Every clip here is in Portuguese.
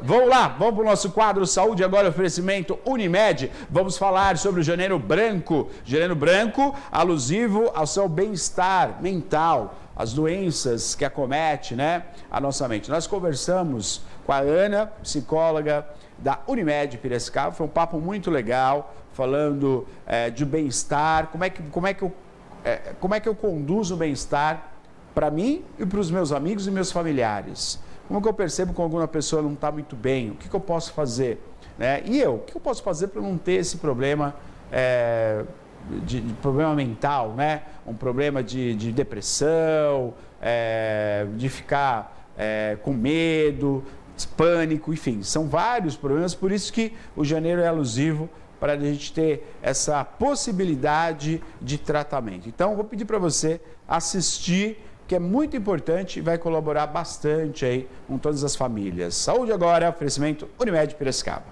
Vamos lá, vamos para o nosso quadro Saúde Agora, oferecimento Unimed. Vamos falar sobre o Janeiro Branco. Janeiro Branco, alusivo ao seu bem-estar mental, as doenças que acometem, né, a nossa mente. Nós conversamos com a Ana, psicóloga da Unimed Piracicaba. Foi um papo muito legal, falando de bem-estar, como é que eu conduzo o bem-estar para mim e para os meus amigos e meus familiares. Como que eu percebo que alguma pessoa não está muito bem? O que eu posso fazer? Né? E o que eu posso fazer para não ter esse problema, de problema mental, né? Um problema de depressão, de ficar com medo, pânico, enfim. São vários problemas, por isso que o janeiro é alusivo para a gente ter essa possibilidade de tratamento. Então, vou pedir para você assistir, que é muito importante e vai colaborar bastante aí com todas as famílias. Saúde Agora, oferecimento Unimed Piracicaba.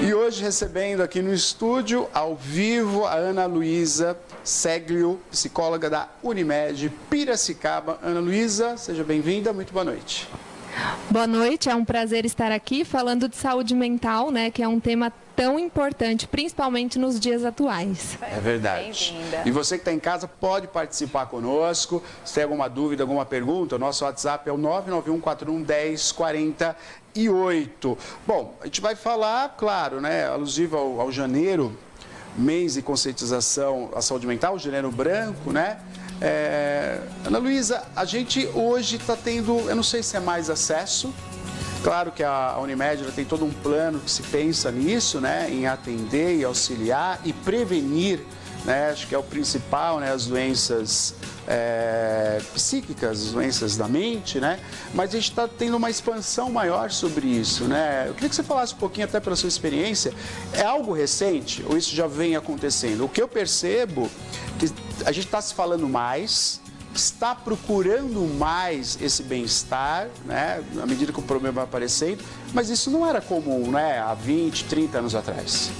E hoje recebendo aqui no estúdio, ao vivo, a Ana Luísa Seglio, psicóloga da Unimed Piracicaba. Ana Luísa, seja bem-vinda, muito boa noite. Boa noite, é um prazer estar aqui falando de saúde mental, né, que é um tema tão importante, principalmente nos dias atuais. É verdade. E você que está em casa pode participar conosco. Se tem alguma dúvida, alguma pergunta, o nosso WhatsApp é o 991411048. Bom, a gente vai falar, claro, né, alusivo ao janeiro, mês de conscientização à saúde mental, o Janeiro Branco, né? Ana Luísa, a gente hoje está tendo, eu não sei se é mais acesso, claro que a Unimed tem todo um plano que se pensa nisso, né, em atender e auxiliar e prevenir, né, acho que é o principal, né, as doenças psíquicas, as doenças da mente, né, mas a gente está tendo uma expansão maior sobre isso, né. Eu queria que você falasse um pouquinho, até pela sua experiência, é algo recente ou isso já vem acontecendo? O que eu percebo que a gente está se falando mais, está procurando mais esse bem-estar, né, à medida que o problema vai aparecendo, mas isso não era comum, né, há 20, 30 anos atrás.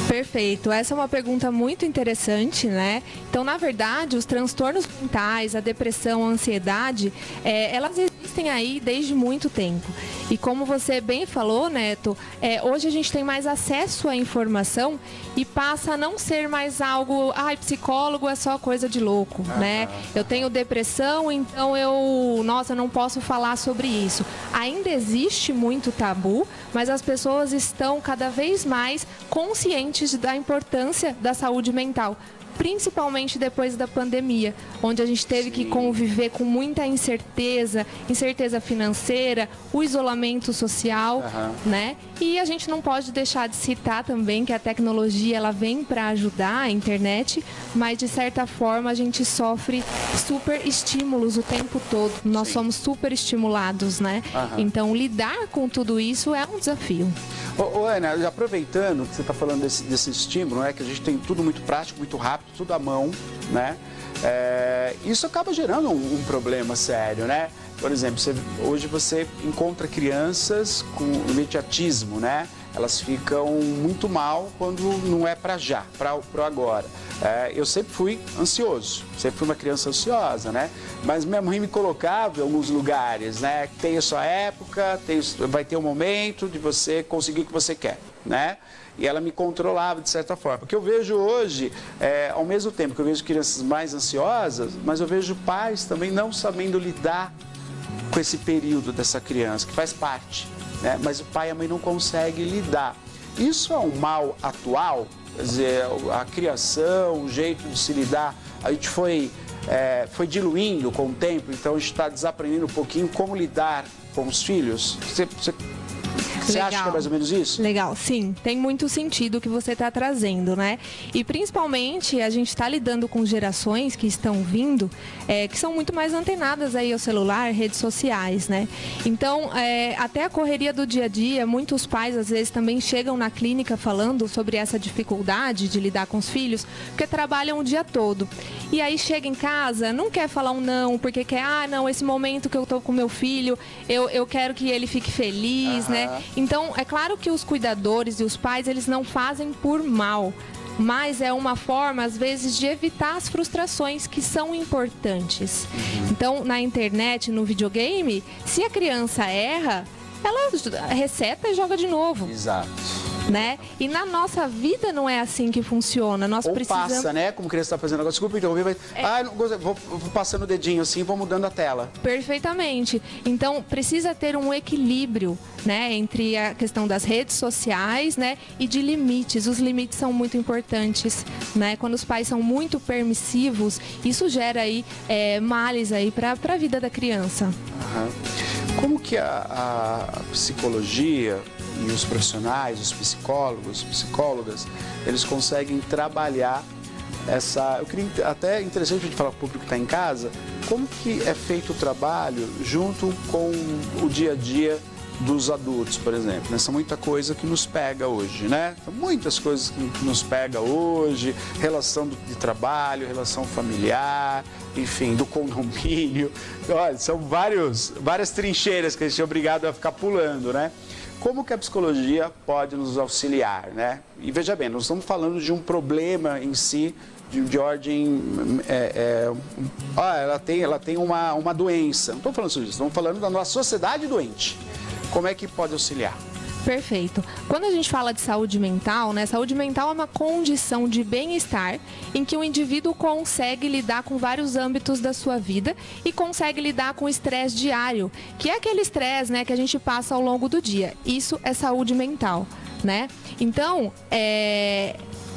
Perfeito, essa é uma pergunta muito interessante, né? Então, na verdade, os transtornos mentais, a depressão, a ansiedade, elas existem aí desde muito tempo. E como você bem falou, Neto, hoje a gente tem mais acesso à informação e passa a não ser mais algo, psicólogo é só coisa de louco, né? Eu tenho depressão, então eu não posso falar sobre isso. Ainda existe muito tabu, mas as pessoas estão cada vez mais conscientes da importância da saúde mental, principalmente depois da pandemia, onde a gente teve que conviver com muita incerteza financeira, o isolamento social, né? E a gente não pode deixar de citar também que a tecnologia ela vem para ajudar, a internet, mas de certa forma a gente sofre super estímulos o tempo todo. Nós somos super estimulados, né? Então lidar com tudo isso é um desafio. Ana, aproveitando que você está falando desse estímulo, né, que a gente tem tudo muito prático, muito rápido, tudo à mão, né? Isso acaba gerando um problema sério, né? Por exemplo, hoje você encontra crianças com imediatismo, né? Elas ficam muito mal quando não é para já, para o agora. Eu sempre fui ansioso, sempre fui uma criança ansiosa, né? Mas minha mãe me colocava em alguns lugares, né? Tem a sua época, vai ter um momento de você conseguir o que você quer, né? E ela me controlava de certa forma. O que eu vejo hoje, ao mesmo tempo que eu vejo crianças mais ansiosas, mas eu vejo pais também não sabendo lidar com esse período dessa criança, que faz parte, né? Mas o pai e a mãe não conseguem lidar. Isso é um mal atual, quer dizer, a criação, o jeito de se lidar, a gente foi diluindo com o tempo, então a gente está desaprendendo um pouquinho como lidar com os filhos. Você acha que é mais ou menos isso? Legal, sim. Tem muito sentido o que você está trazendo, né? E principalmente a gente está lidando com gerações que estão vindo, que são muito mais antenadas aí ao celular, redes sociais, né? Então, até a correria do dia a dia, muitos pais às vezes também chegam na clínica falando sobre essa dificuldade de lidar com os filhos, porque trabalham o dia todo. E aí chega em casa, não quer falar um não, porque quer, esse momento que eu tô com meu filho, eu quero que ele fique feliz, né? Então, é claro que os cuidadores e os pais, eles não fazem por mal, mas é uma forma, às vezes, de evitar as frustrações que são importantes. Então, na internet, no videogame, se a criança erra, ela reseta e joga de novo. Exato. Né? E na nossa vida não é assim que funciona. Nós precisamos... passa, né? Como criança está fazendo agora. Desculpa interromper, mas... vou passando o dedinho assim e vou mudando a tela. Perfeitamente. Então, precisa ter um equilíbrio, né? Entre a questão das redes sociais, né? E de limites. Os limites são muito importantes, né? Quando os pais são muito permissivos, isso gera aí males aí para a vida da criança. Como que a psicologia e os profissionais, os psicólogos, psicólogas, eles conseguem trabalhar essa... Eu queria até interessante a gente falar para o público que está em casa, como que é feito o trabalho junto com o dia a dia dos adultos, por exemplo, né? São muita coisa que nos pega hoje, né? São muitas coisas que nos pega hoje, relação de trabalho, relação familiar, enfim, do condomínio. Olha, são várias trincheiras que a gente é obrigado a ficar pulando, né? Como que a psicologia pode nos auxiliar, né? E veja bem, nós estamos falando de um problema em si, de ordem... ela tem uma doença. Não estamos falando sobre isso, estamos falando da nossa sociedade doente. Como é que pode auxiliar? Perfeito. Quando a gente fala de saúde mental, né? Saúde mental é uma condição de bem-estar em que o indivíduo consegue lidar com vários âmbitos da sua vida e consegue lidar com o estresse diário, que é aquele estresse, né, que a gente passa ao longo do dia. Isso é saúde mental, né? Então,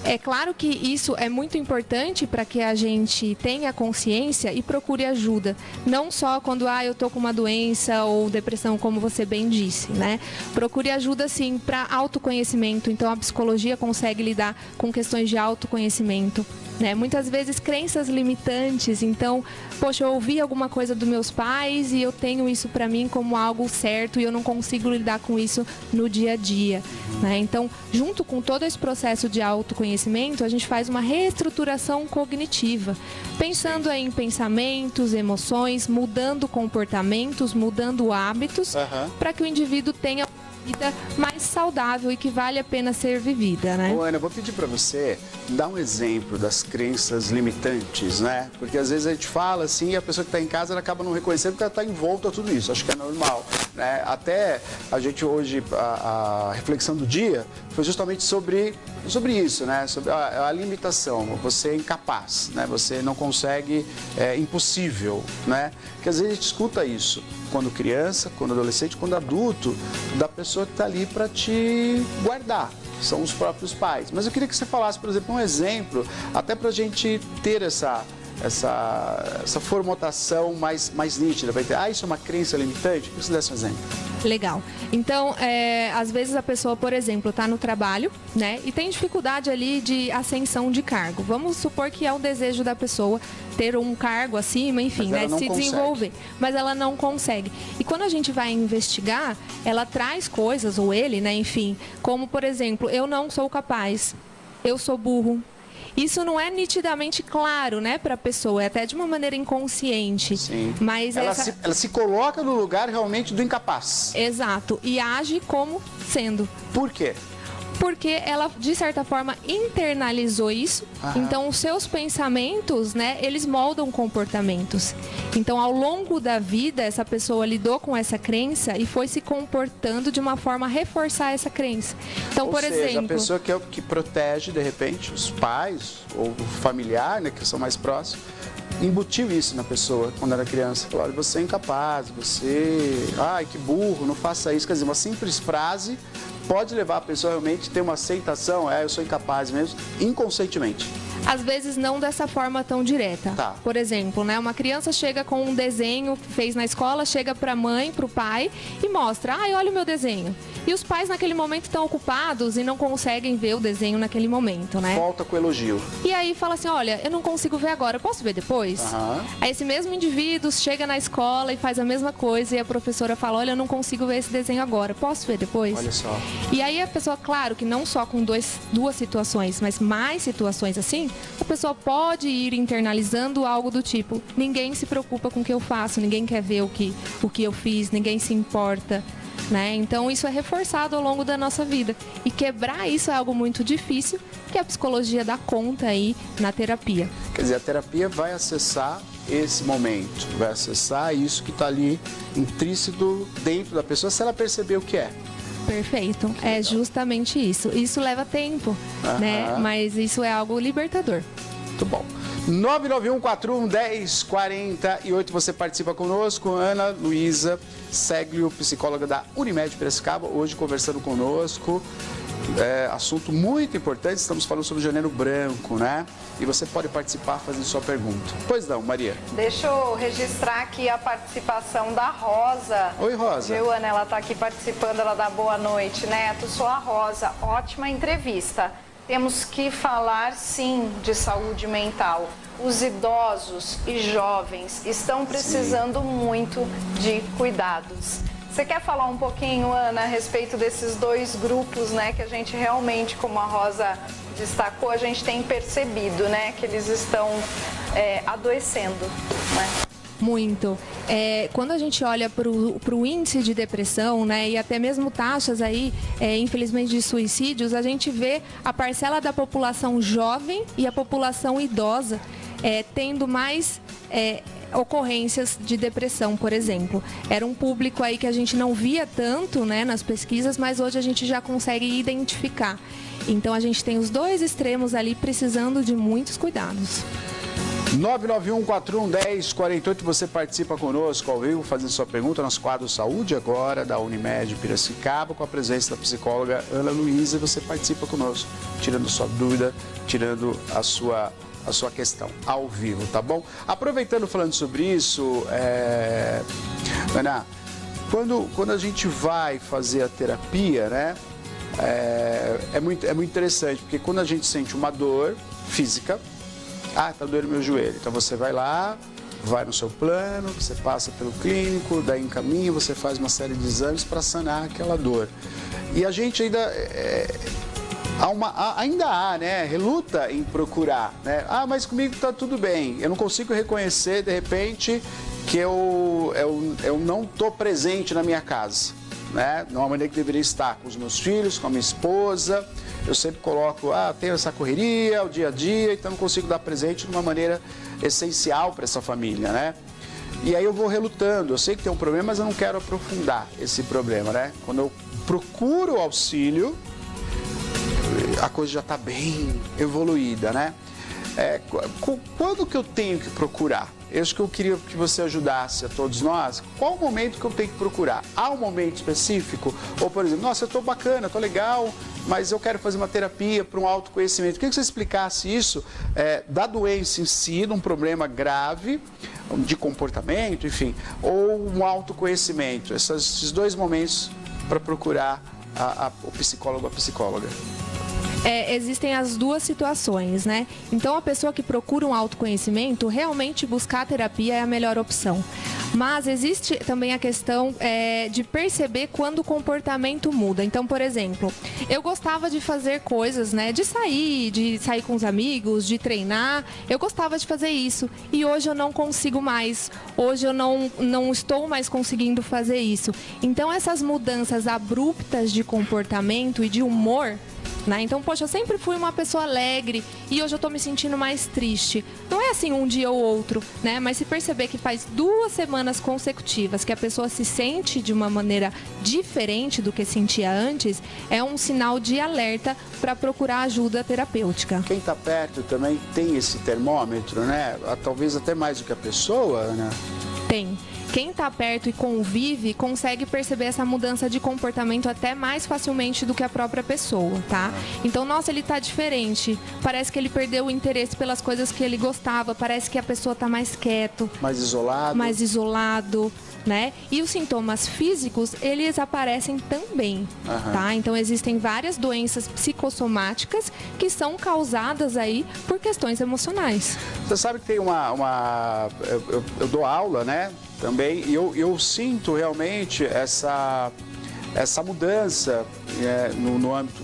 é claro que isso é muito importante para que a gente tenha consciência e procure ajuda. Não só quando eu estou com uma doença ou depressão, como você bem disse, né? Procure ajuda, sim, para autoconhecimento. Então, a psicologia consegue lidar com questões de autoconhecimento, né? Muitas vezes, crenças limitantes. Então, poxa, eu ouvi alguma coisa dos meus pais e eu tenho isso para mim como algo certo e eu não consigo lidar com isso no dia a dia, né? Então, junto com todo esse processo de autoconhecimento, a gente faz uma reestruturação cognitiva, pensando em pensamentos, emoções, mudando comportamentos, mudando hábitos, para que o indivíduo tenha uma vida mais saudável e que vale a pena ser vivida, né? Ô, Ana, eu vou pedir para você dar um exemplo das crenças limitantes, né? Porque às vezes a gente fala assim e a pessoa que está em casa ela acaba não reconhecendo porque ela está envolta a tudo isso. Acho que é normal, né? Até a gente hoje, a reflexão do dia foi justamente sobre isso, né? Sobre a limitação. Você é incapaz, né? Você não consegue, é impossível, né? Porque às vezes a gente escuta isso quando criança, quando adolescente, quando adulto, da pessoa que está ali para te guardar. São os próprios pais. Mas eu queria que você falasse, por exemplo, um exemplo, até para a gente ter essa formatação mais nítida. Vai ter, isso é uma crença limitante? Que você desse um exemplo. Legal. Então, às vezes a pessoa, por exemplo, está no trabalho, né, e tem dificuldade ali de ascensão de cargo. Vamos supor que é um desejo da pessoa ter um cargo acima, enfim, né, se desenvolver. Mas ela não consegue. E quando a gente vai investigar, ela traz coisas, ou ele, né, enfim, como, por exemplo, eu não sou capaz, eu sou burro. Isso não é nitidamente claro, né, para a pessoa, é até de uma maneira inconsciente. Sim. Mas ela se coloca no lugar realmente do incapaz. Exato. E age como sendo. Por quê? Porque ela, de certa forma, internalizou isso. Então, os seus pensamentos, né, eles moldam comportamentos. Então, ao longo da vida, essa pessoa lidou com essa crença e foi se comportando de uma forma a reforçar essa crença. Então, por exemplo... a pessoa que protege, de repente, os pais ou o familiar, né, que são mais próximos, embutiu isso na pessoa quando era criança. Falou, olha, você é incapaz, ai, que burro, não faça isso. Quer dizer, uma simples frase pode levar a pessoa realmente a ter uma aceitação, eu sou incapaz mesmo, inconscientemente. Às vezes não dessa forma tão direta. Tá. Por exemplo, né, uma criança chega com um desenho que fez na escola, chega para a mãe, para o pai e mostra, olha o meu desenho. E os pais naquele momento estão ocupados e não conseguem ver o desenho naquele momento, né? Volta com o elogio. E aí fala assim, olha, eu não consigo ver agora, posso ver depois? Aí esse mesmo indivíduo chega na escola e faz a mesma coisa e a professora fala, olha, eu não consigo ver esse desenho agora, posso ver depois? Olha só. E aí a pessoa, claro que não só com duas situações, mas mais situações assim, a pessoa pode ir internalizando algo do tipo, ninguém se preocupa com o que eu faço, ninguém quer ver o que eu fiz, ninguém se importa, né? Então isso é reforçado ao longo da nossa vida. E quebrar isso é algo muito difícil, que a psicologia dá conta aí na terapia. Quer dizer, a terapia vai acessar esse momento, vai acessar isso que está ali intrínseco dentro da pessoa, se ela perceber o que é. Perfeito, é justamente isso. Isso leva tempo, né? Mas isso é algo libertador. Muito bom. 991411048, você participa conosco. Ana Luísa Seglio, psicóloga da Unimed Piracicaba, hoje conversando conosco. Assunto muito importante, estamos falando sobre o Janeiro Branco, né? E você pode participar fazendo sua pergunta. Pois não, Maria. Deixa eu registrar aqui a participação da Rosa. Oi, Rosa. Viu, Ana? Ela está aqui participando, ela dá boa noite, Neto. Sou a Rosa, ótima entrevista. Temos que falar, sim, de saúde mental. Os idosos e jovens estão precisando muito de cuidados. Você quer falar um pouquinho, Ana, a respeito desses dois grupos, né, que a gente realmente, como a Rosa destacou, a gente tem percebido, né, que eles estão adoecendo, né? Muito. Quando a gente olha para o índice de depressão, né, e até mesmo taxas aí, infelizmente, de suicídios, a gente vê a parcela da população jovem e a população idosa tendo mais ocorrências de depressão, por exemplo. Era um público aí que a gente não via tanto, né, nas pesquisas, mas hoje a gente já consegue identificar. Então a gente tem os dois extremos ali precisando de muitos cuidados. 991411048, você participa conosco ao vivo, fazendo sua pergunta, nosso quadro Saúde Agora, da Unimed Piracicaba, com a presença da psicóloga Ana Luísa. Você participa conosco, tirando sua dúvida, tirando a sua questão ao vivo, tá bom? Aproveitando, falando sobre isso, Ana, quando a gente vai fazer a terapia, né, é muito interessante, porque quando a gente sente uma dor física, tá doendo meu joelho, então você vai lá, vai no seu plano, você passa pelo clínico, daí encaminha, você faz uma série de exames para sanar aquela dor. E a gente ainda há, né, reluta em procurar, né? Mas comigo está tudo bem. Eu não consigo reconhecer, de repente, que eu não estou presente na minha casa, né? De uma maneira que deveria estar com os meus filhos, com a minha esposa. Eu sempre coloco, tenho essa correria, o dia a dia, então não consigo dar presente de uma maneira essencial para essa família, né? E aí eu vou relutando. Eu sei que tem um problema, mas eu não quero aprofundar esse problema, né? Quando eu procuro o auxílio, a coisa já está bem evoluída, né? Quando que eu tenho que procurar? Isso que eu queria que você ajudasse a todos nós. Qual o momento que eu tenho que procurar? Há um momento específico? Ou, por exemplo, nossa, eu estou bacana, estou legal, mas eu quero fazer uma terapia para um autoconhecimento. Eu queria que você explicasse isso da doença em si, de um problema grave, de comportamento, enfim, ou um autoconhecimento. Esses dois momentos para procurar o psicólogo ou a psicóloga. Existem as duas situações, né? Então, a pessoa que procura um autoconhecimento, realmente buscar a terapia é a melhor opção. Mas existe também a questão de perceber quando o comportamento muda. Então, por exemplo, eu gostava de fazer coisas, né? De sair com os amigos, de treinar. Eu gostava de fazer isso. E hoje eu não consigo mais. Hoje eu não estou mais conseguindo fazer isso. Então, essas mudanças abruptas de comportamento e de humor, né? Então, poxa, eu sempre fui uma pessoa alegre e hoje eu tô me sentindo mais triste. Não é assim um dia ou outro, né? Mas se perceber que faz 2 semanas consecutivas que a pessoa se sente de uma maneira diferente do que sentia antes, é um sinal de alerta para procurar ajuda terapêutica. Quem está perto também tem esse termômetro, né? Talvez até mais do que a pessoa, né? Tem. Quem está perto e convive consegue perceber essa mudança de comportamento até mais facilmente do que a própria pessoa, tá? Então, nossa, ele está diferente. Parece que ele perdeu o interesse pelas coisas que ele gostava. Parece que a pessoa está mais quieto. Mais isolado. Né? E os sintomas físicos, eles aparecem também, tá? Então, existem várias doenças psicossomáticas que são causadas aí por questões emocionais. Você sabe que tem eu dou aula, né? Também, e eu sinto realmente essa mudança no âmbito,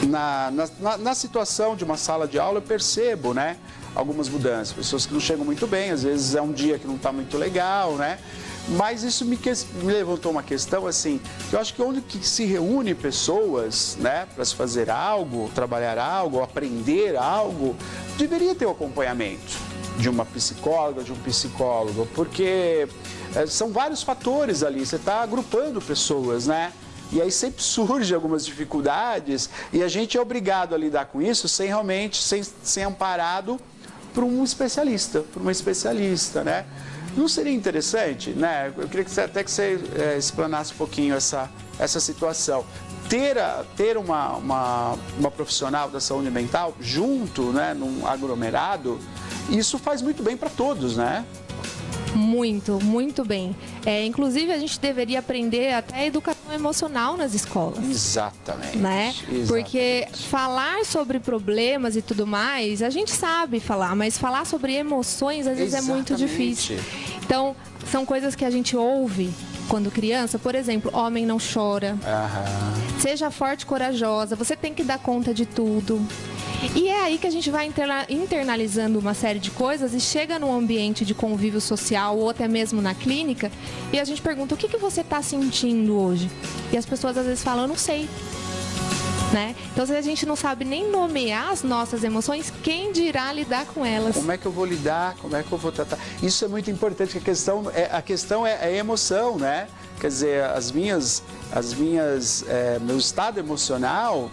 na situação de uma sala de aula, eu percebo, né, algumas mudanças. Pessoas que não chegam muito bem, às vezes é um dia que não está muito legal, né? Mas isso me levantou uma questão, assim, que eu acho que onde que se reúne pessoas, né, para se fazer algo, trabalhar algo, aprender algo, deveria ter o acompanhamento de uma psicóloga, de um psicólogo, porque são vários fatores ali, você está agrupando pessoas, né? E aí sempre surgem algumas dificuldades e a gente é obrigado a lidar com isso sem realmente, sem amparado por um especialista, por uma especialista, né? Não seria interessante, né? Eu queria que você explanasse um pouquinho essa situação. Ter uma profissional da saúde mental junto, né, num aglomerado, isso faz muito bem para todos, né? Muito, muito bem. Inclusive, a gente deveria aprender até educação emocional nas escolas. Exatamente. Né? Exatamente. Porque falar sobre problemas e tudo mais, a gente sabe falar, mas falar sobre emoções às vezes é muito difícil. Então, são coisas que a gente ouve quando criança. Por exemplo, homem não chora. Seja forte e corajosa, você tem que dar conta de tudo. E é aí que a gente vai internalizando uma série de coisas e chega num ambiente de convívio social ou até mesmo na clínica e a gente pergunta, o que você está sentindo hoje? E as pessoas às vezes falam, eu não sei. Né? Então, se a gente não sabe nem nomear as nossas emoções, quem dirá lidar com elas? Como é que eu vou lidar? Como é que eu vou tratar? Isso é muito importante, que a questão é a emoção, né? Quer dizer, meu estado emocional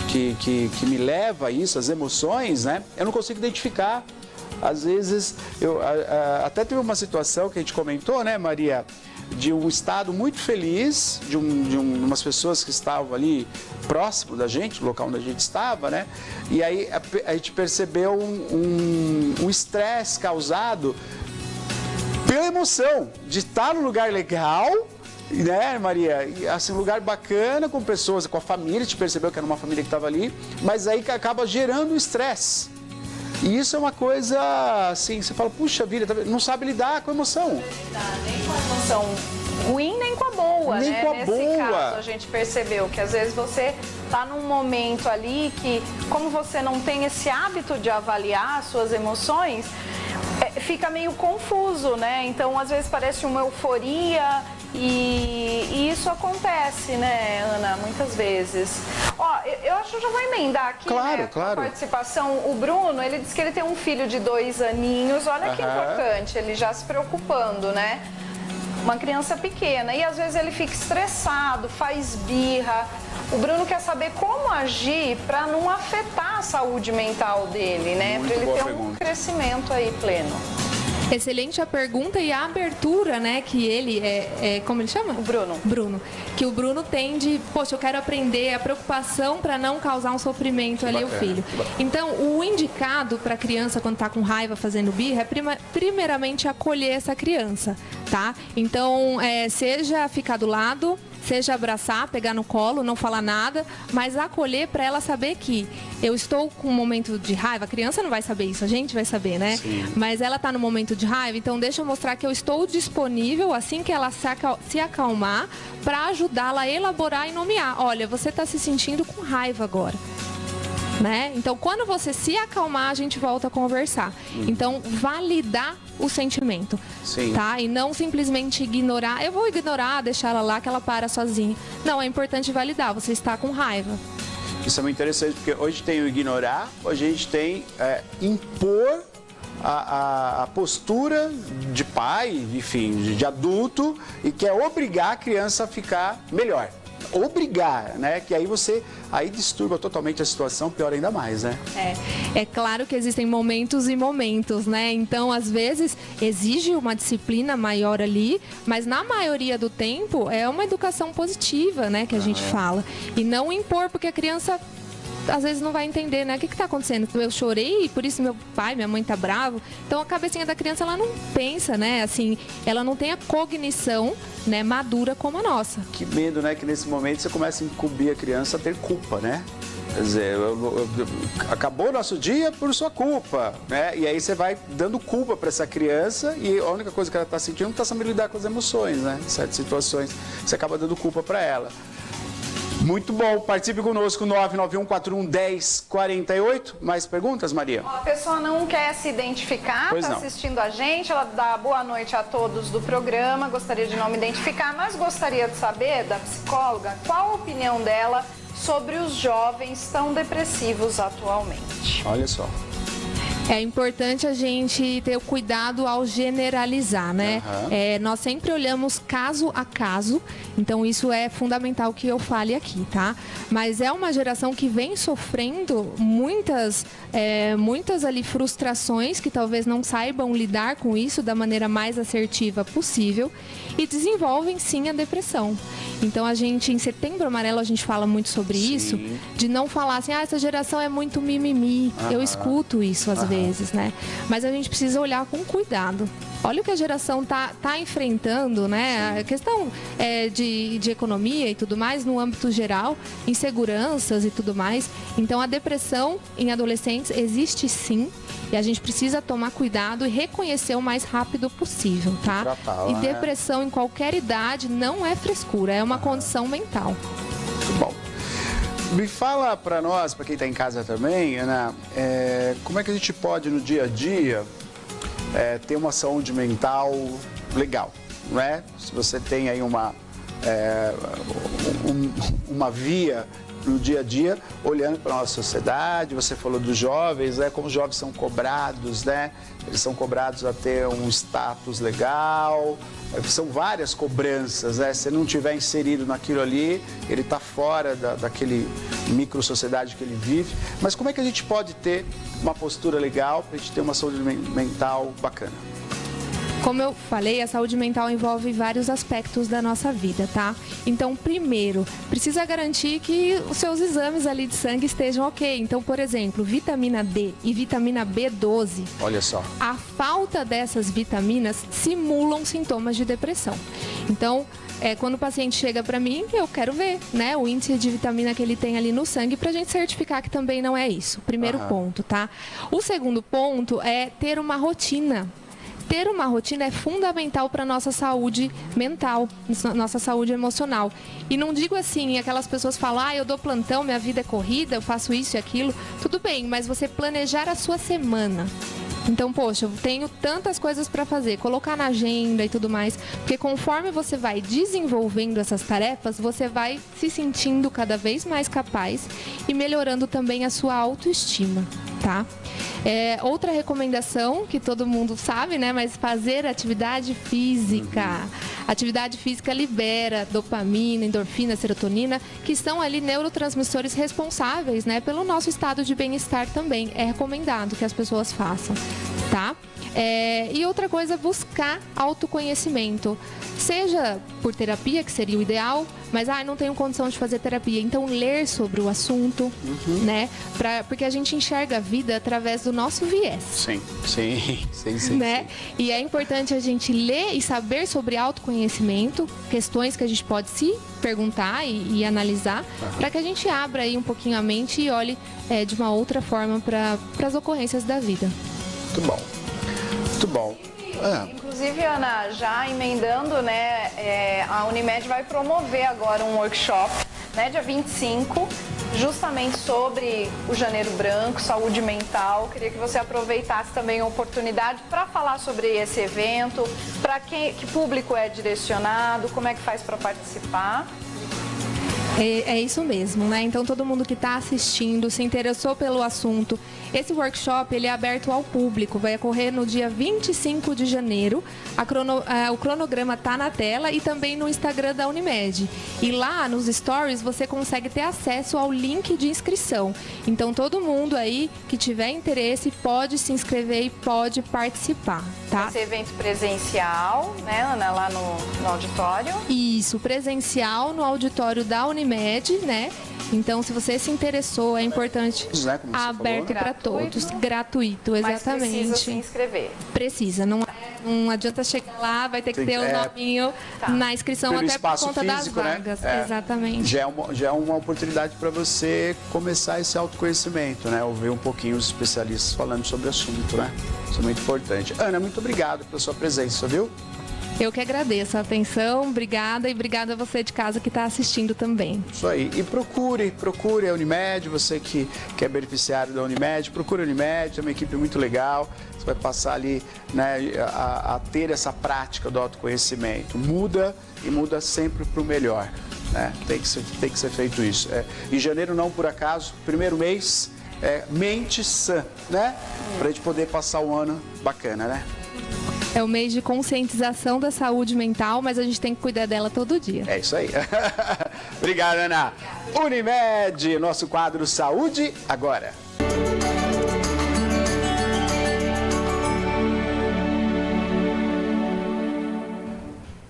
que me leva a isso, as emoções, né? Eu não consigo identificar. Às vezes, até teve uma situação que a gente comentou, né, Maria? De um estado muito feliz, de umas pessoas que estavam ali próximo da gente, no local onde a gente estava, né? E aí a gente percebeu um estresse causado pela emoção de estar num lugar legal, né, Maria? Assim, um lugar bacana, com pessoas, com a família, a gente percebeu que era uma família que estava ali, mas aí que acaba gerando estresse. E isso é uma coisa, assim, você fala, puxa vida, não sabe lidar com a emoção. Nem com a emoção ruim, nem com a boa, nem né? Com a Nesse boa. caso, a gente percebeu que às vezes você está num momento ali que, como você não tem esse hábito de avaliar as suas emoções, fica meio confuso, né? Então, às vezes parece uma euforia e isso acontece, né, Ana, muitas vezes. Eu acho que eu já vou emendar aqui, claro, né, claro. a participação. O Bruno, ele disse que ele tem um filho de 2 aninhos, olha que importante, ele já se preocupando, né? Uma criança pequena, e às vezes ele fica estressado, faz birra. O Bruno quer saber como agir para não afetar a saúde mental dele, né? Para ele ter um crescimento aí pleno. Excelente a pergunta e a abertura, né, que ele como ele chama? O Bruno. Bruno. Que o Bruno tem de, poxa, eu quero aprender, a preocupação para não causar um sofrimento ali ao filho. Então, o indicado para a criança quando está com raiva fazendo birra é primeiramente acolher essa criança, tá? Então, seja ficar do lado, seja abraçar, pegar no colo, não falar nada, mas acolher para ela saber que eu estou com um momento de raiva. A criança não vai saber isso, a gente vai saber, né? Sim. Mas ela está no momento de raiva, então deixa eu mostrar que eu estou disponível assim que ela se acalmar para ajudá-la a elaborar e nomear. Olha, você está se sentindo com raiva agora. Né? Então, quando você se acalmar, a gente volta a conversar. Então, validar o sentimento. Sim. Tá? E não simplesmente ignorar. Eu vou ignorar, deixar ela lá, que ela para sozinha. Não, é importante validar. Você está com raiva. Isso é muito interessante, porque hoje tem o ignorar, hoje a gente tem impor a postura de pai, enfim, de adulto, e quer obrigar a criança a ficar melhor. Obrigar, né? Que aí disturba totalmente a situação, pior ainda mais, né? É claro que existem momentos e momentos, né? Então, às vezes, exige uma disciplina maior ali, mas na maioria do tempo é uma educação positiva, né? Que a gente fala. E não impor, porque a criança às vezes não vai entender, né? O que está acontecendo? Eu chorei e por isso meu pai, minha mãe tá bravo. Então a cabecinha da criança, ela não pensa, né? Assim, ela não tem a cognição, né, madura como a nossa. Que medo, né? Que nesse momento você começa a incumbir a criança a ter culpa, né? Quer dizer, acabou o nosso dia por sua culpa, né? E aí você vai dando culpa para essa criança e a única coisa que ela está sentindo não está sabendo lidar com as emoções, né? Em certas situações, você acaba dando culpa para ela. Muito bom. Participe conosco, 991411048. Mais perguntas, Maria? A pessoa não quer se identificar, está assistindo a gente, ela dá boa noite a todos do programa, gostaria de não me identificar, mas gostaria de saber da psicóloga qual a opinião dela sobre os jovens tão depressivos atualmente. Olha só. É importante a gente ter o cuidado ao generalizar, né? Nós sempre olhamos caso a caso, então isso é fundamental que eu fale aqui, tá? Mas é uma geração que vem sofrendo muitas ali frustrações, que talvez não saibam lidar com isso da maneira mais assertiva possível e desenvolvem sim a depressão. Então a gente, em Setembro Amarelo, a gente fala muito sobre isso, de não falar assim, essa geração é muito mimimi. Eu escuto isso às vezes, né? Mas a gente precisa olhar com cuidado. Olha o que a geração tá enfrentando, né? A questão de economia e tudo mais, no âmbito geral, inseguranças e tudo mais. Então, a depressão em adolescentes existe sim. E a gente precisa tomar cuidado e reconhecer o mais rápido possível, tá? E depressão em qualquer idade não é frescura, é uma condição mental. Muito bom. Me fala para nós, para quem está em casa também, Ana, como é que a gente pode, no dia a dia, ter uma saúde mental legal, não é? Se você tem aí uma via no dia a dia, olhando para a nossa sociedade, você falou dos jovens, né? Como os jovens são cobrados, né? Eles são cobrados a ter um status legal, são várias cobranças, né? Se não tiver inserido naquilo ali, ele está fora daquele micro-sociedade que ele vive. Mas como é que a gente pode ter uma postura legal para a gente ter uma saúde mental bacana? Como eu falei, a saúde mental envolve vários aspectos da nossa vida, tá? Então, primeiro, precisa garantir que os seus exames ali de sangue estejam ok. Então, por exemplo, vitamina D e vitamina B12. Olha só. A falta dessas vitaminas simulam sintomas de depressão. Então, quando o paciente chega para mim, eu quero ver, né, o índice de vitamina que ele tem ali no sangue pra gente certificar que também não é isso. Primeiro ponto, tá? O segundo ponto é ter uma rotina. Ter uma rotina é fundamental para a nossa saúde mental, nossa saúde emocional. E não digo assim, aquelas pessoas falam, eu dou plantão, minha vida é corrida, eu faço isso e aquilo. Tudo bem, mas você planejar a sua semana. Então, poxa, eu tenho tantas coisas para fazer, colocar na agenda e tudo mais, porque conforme você vai desenvolvendo essas tarefas, você vai se sentindo cada vez mais capaz e melhorando também a sua autoestima, tá? Outra recomendação que todo mundo sabe, né? Mas fazer atividade física. Atividade física libera dopamina, endorfina, serotonina, que são ali neurotransmissores responsáveis, né, pelo nosso estado de bem-estar também. É recomendado que as pessoas façam, tá? E outra coisa, buscar autoconhecimento. Seja por terapia, que seria o ideal, mas não tenho condição de fazer terapia. Então, ler sobre o assunto, né? Porque a gente enxerga a vida através do nosso viés. Sim. Né? E é importante a gente ler e saber sobre autoconhecimento, questões que a gente pode se perguntar e analisar, para que a gente abra aí um pouquinho a mente e olhe de uma outra forma para as ocorrências da vida. Muito bom. Muito bom. Inclusive, Ana, já emendando, né, a Unimed vai promover agora um workshop, né, dia 25, justamente sobre o Janeiro Branco, saúde mental. Queria que você aproveitasse também a oportunidade para falar sobre esse evento, para que público é direcionado, como é que faz para participar. É isso mesmo, né? Então, todo mundo que está assistindo, se interessou pelo assunto, esse workshop ele é aberto ao público, vai ocorrer no dia 25 de janeiro. O cronograma está na tela e também no Instagram da Unimed. E lá nos stories você consegue ter acesso ao link de inscrição. Então, todo mundo aí que tiver interesse pode se inscrever e pode participar, tá? Esse evento presencial, né, Ana, lá no auditório? Isso, presencial no auditório da Unimed, né? Então, se você se interessou, é importante, aberto para todos, gratuito, exatamente. Mas precisa se inscrever. Precisa, não adianta chegar lá, vai ter que ter o nominho na inscrição, até por conta físico, das vagas. Né? Exatamente. Já é uma oportunidade para você começar esse autoconhecimento, né? Ouvir um pouquinho os especialistas falando sobre o assunto, né? Isso é muito importante. Ana, muito obrigado pela sua presença, viu? Eu que agradeço a atenção, obrigada e obrigada a você de casa que está assistindo também. Isso aí. E procure a Unimed, você que é beneficiário da Unimed, procure a Unimed, é uma equipe muito legal. Você vai passar ali, né, a ter essa prática do autoconhecimento. Muda e muda sempre para o melhor, né? Tem que ser feito isso. Em janeiro, não por acaso, primeiro mês, mente sã, né? Para a gente poder passar o ano bacana, né? É o mês de conscientização da saúde mental, mas a gente tem que cuidar dela todo dia. É isso aí. Obrigado, Ana. Unimed, nosso quadro Saúde Agora.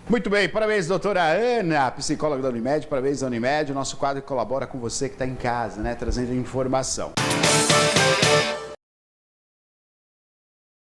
Muito bem, parabéns, doutora Ana, psicóloga da Unimed, parabéns da Unimed, o nosso quadro que colabora com você que está em casa, né, trazendo informação.